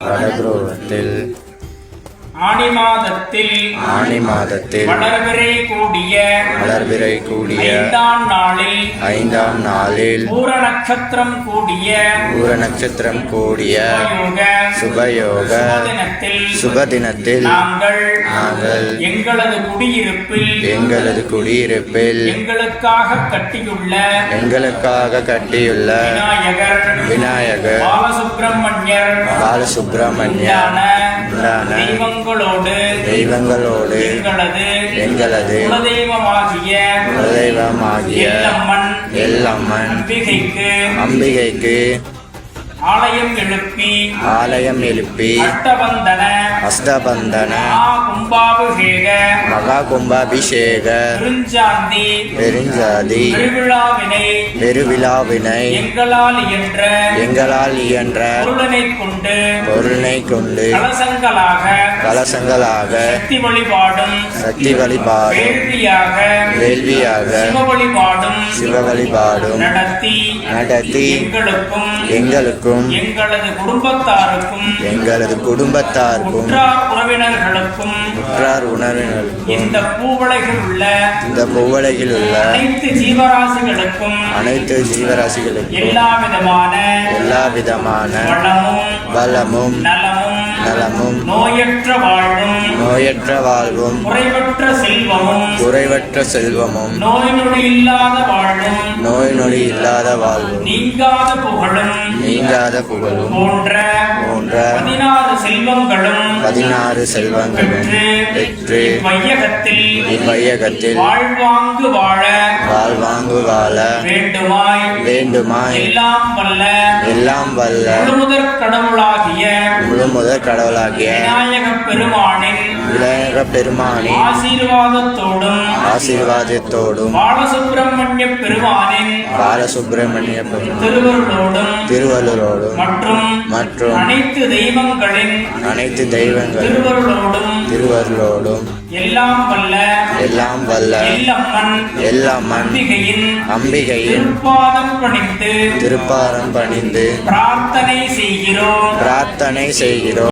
வடகுருவத்தில் ஆனி மாதத்தில் வளர்பிறை கூடிய 5ஆம் நாளில் 5ஆம் நாளில் பூர நட்சத்திரம் கூடிய சுபயோக சுபதினத்தில் நாங்கள் எங்களது குடியிருப்பில் எங்களுக்காக கட்டியுள்ள விநாயகர் பாலசுப்பிரமணியர் தெய்வங்களோடு எங்களது குலதெய்வமாகிய எல்லம்மன் அம்பிகைக்கு ஆலயம் எழுப்பி அஷ்டபந்தன மகா கும்பாபிஷேக பெருஞ்சாதி பெருவிழாவினை எங்களால் இயன்ற பொருளை கொண்டு கலசங்களாக சக்தி வழிபாடும் வேள்வியாக சிவ வழிபாடும் நடத்தி எங்களுக்கும் எங்களது குடும்பத்தாருக்கும் உற்றார் உறவினர்களுக்கும் இந்த பூவுலகில் உள்ள அனைத்து ஜீவராசிகளுக்கும் எல்லா விதமான வளமும் நலமும் நோயற்ற வாழ்வும் குறைவற்ற செல்வமும் நோய் நொடி இல்லாத வாழ்வும் நீங்காத புகழும் போன்ற 16 செல்வங்களும் பெற்று இவ்வையகத்தில் வாழ்வாங்கு வாழ வேண்டுமாய் எல்லாம் வல்ல முழுமுதற் கடவுளாகிய விநாயகப் பெருமானின் ஆசீர்வாதத்தோடும் பாலசுப்பிரமணிய திருவள்ளுவரோடும் மற்றும் அனைத்து தெய்வங்களின் திருவருளோடும் எல்லாம் வல்ல எல்லம்மன் அம்பிகையின் திருப்பாதம் பணிந்து பிரார்த்தனை செய்கிறோம்.